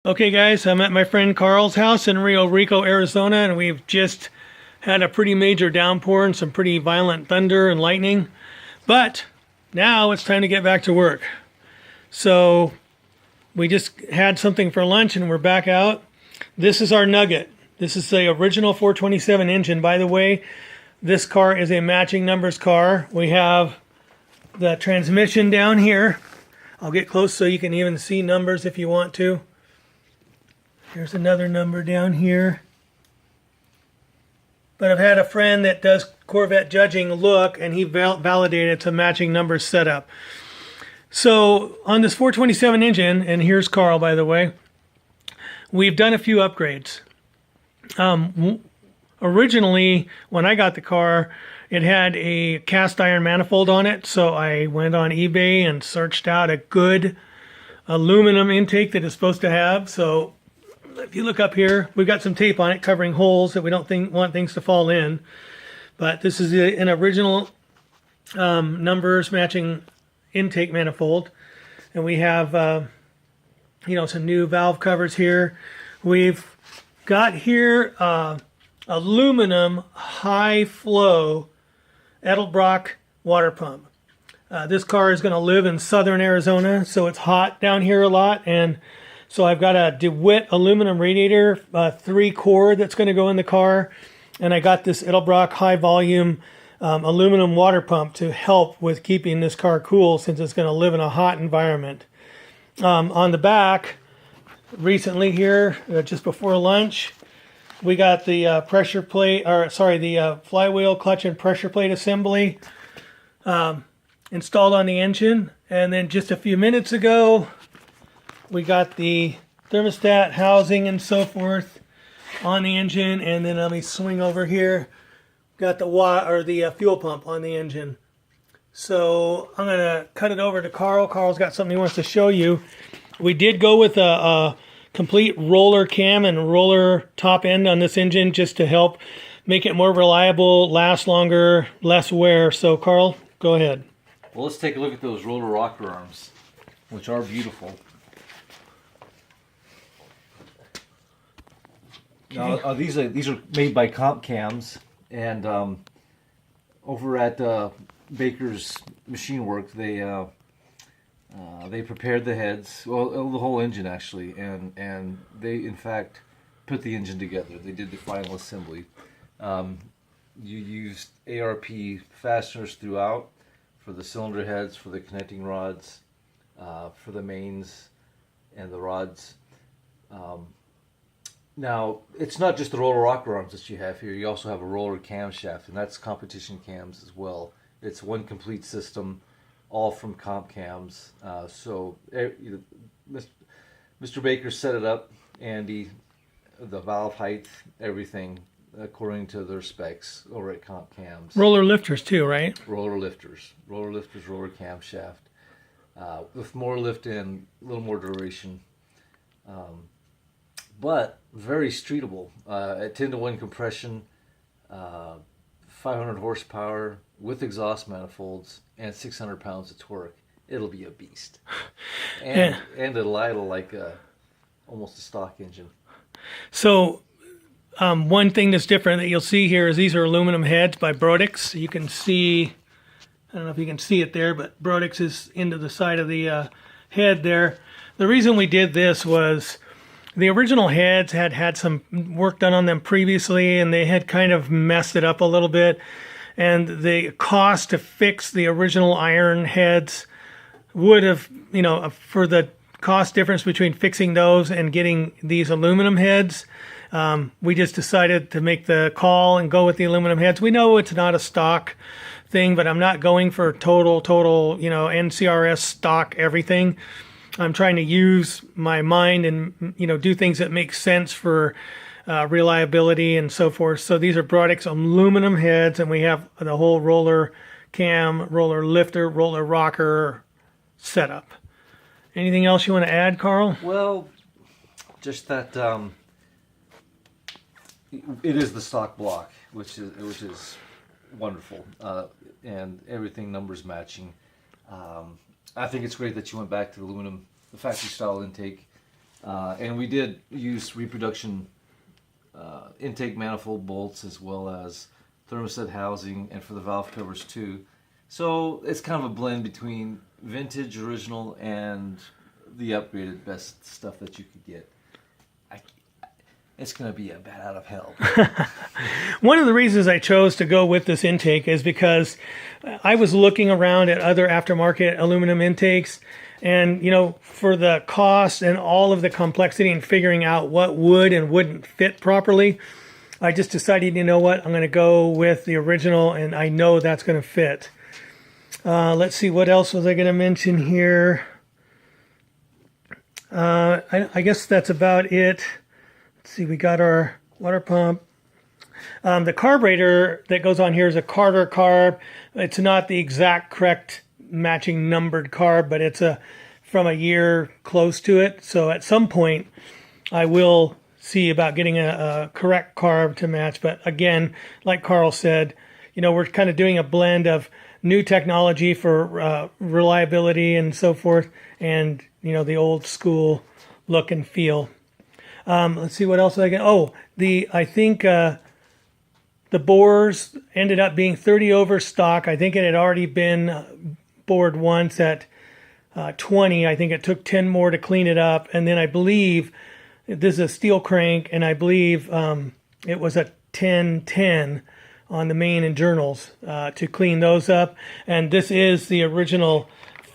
Okay guys, I'm at my friend Carl's house in Rio Rico, Arizona, and we've just had a pretty major downpour and some pretty violent thunder and lightning. But now it's time to get back to work. So we just had something for lunch and we're back out. This is our Nugget. This is the original 427 engine. By the way, this car is a matching numbers car. We have the transmission down here. I'll get close so you can even see numbers if you want to. Here's another number down here. But I've had a friend that does Corvette judging look, and he validated it's a matching numbers setup. So on this 427 engine, and here's Carl, by the way, we've done a few upgrades. Originally, when I got the car, it had a cast iron manifold on it, so I went on eBay and searched out a good aluminum intake that it's supposed to have. So if you look up here, we've got some tape on it covering holes that we don't want things to fall in. But this is an original numbers matching intake manifold. And we have, some new valve covers here. We've got here aluminum high flow Edelbrock water pump. This car is going to live in southern Arizona, so it's hot down here a lot. And so I've got a DeWitt aluminum radiator, 3-core that's going to go in the car. And I got this Edelbrock high volume aluminum water pump to help with keeping this car cool since it's going to live in a hot environment. On the back, recently here, just before lunch, we got the pressure plate, the flywheel clutch and pressure plate assembly installed on the engine. And then just a few minutes ago, we got the thermostat housing and so forth on the engine, and then let me swing over here. Got the fuel pump on the engine. So I'm gonna cut it over to Carl. Carl's got something he wants to show you. We did go with a complete roller cam and roller top end on this engine just to help make it more reliable, last longer, less wear. So Carl, go ahead. Well, let's take a look at those roller rocker arms, which are beautiful. Now, these are made by Comp Cams, and over at Baker's Machine Work, they prepared the heads, well, the whole engine actually, and they in fact put the engine together. They did the final assembly. You used ARP fasteners throughout for the cylinder heads, for the connecting rods, for the mains and the rods. Now, it's not just the roller rocker arms that you have here. You also have a roller camshaft, and that's competition cams as well. It's one complete system, all from Comp Cams. So Mr. Baker set it up, Andy, the valve height, everything according to their specs over at Comp Cams. Roller lifters too, right? Roller lifters, roller camshaft, with more lift and a little more duration. But very streetable at 10-to-1 compression, 500 horsepower with exhaust manifolds and 600 pounds of torque. It'll be a beast, and it'll idle like almost a stock engine. So one thing that's different that you'll see here is these are aluminum heads by Brodix. You can see, I don't know if you can see it there, but Brodix is into the side of the head there. The reason we did this was the original heads had some work done on them previously, and they had kind of messed it up a little bit. And the cost to fix the original iron heads would have, for the cost difference between fixing those and getting these aluminum heads, we just decided to make the call and go with the aluminum heads. We know it's not a stock thing, but I'm not going for total, NCRS stock everything. I'm trying to use my mind and, do things that make sense for reliability and so forth. So these are Brodix aluminum heads, and we have the whole roller cam, roller lifter, roller rocker setup. Anything else you want to add, Carl? Well, just that it is the stock block, which is wonderful, and everything numbers matching. I think it's great that you went back to the aluminum, the factory style intake. And we did use reproduction intake manifold bolts as well as thermostat housing and for the valve covers too. So it's kind of a blend between vintage, original, and the upgraded best stuff that you could get. It's going to be a bat out of hell. One of the reasons I chose to go with this intake is because I was looking around at other aftermarket aluminum intakes, and for the cost and all of the complexity and figuring out what would and wouldn't fit properly, I just decided, you know what, I'm going to go with the original, and I know that's going to fit. Let's see, what else was I going to mention here? I guess that's about it. Let's see, we got our water pump. The carburetor that goes on here is a Carter carb. It's not the exact correct matching numbered carb, but it's from a year close to it. So at some point, I will see about getting a correct carb to match. But again, like Carl said, we're kind of doing a blend of new technology for reliability and so forth, and the old school look and feel. Let's see what else I can. I think the bores ended up being 30 over stock. I think it had already been bored once at 20. I think it took 10 more to clean it up, and then I believe this is a steel crank, and I believe it was a 1010 on the main and journals to clean those up. And this is the original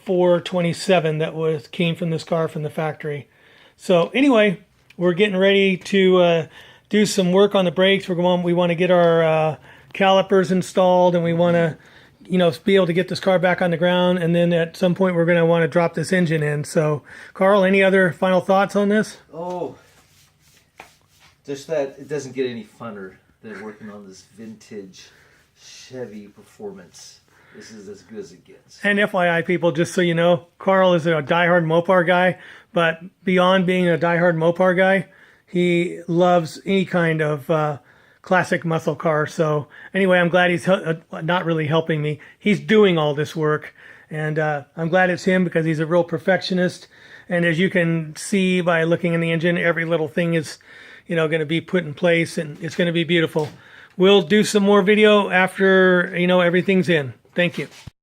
427 that came from this car from the factory. So anyway, we're getting ready to do some work on the brakes. We want to get our calipers installed, and we want to, be able to get this car back on the ground. And then at some point, we're going to want to drop this engine in. So, Carl, any other final thoughts on this? Oh, just that it doesn't get any funner than working on this vintage Chevy performance. This is as good as it gets. And FYI, people, just so you know, Carl is a diehard Mopar guy, but beyond being a diehard Mopar guy, he loves any kind of classic muscle car. So anyway, I'm glad he's not really helping me. He's doing all this work, and I'm glad it's him because he's a real perfectionist. And as you can see by looking in the engine, every little thing is, going to be put in place, and it's going to be beautiful. We'll do some more video after, everything's in. Thank you.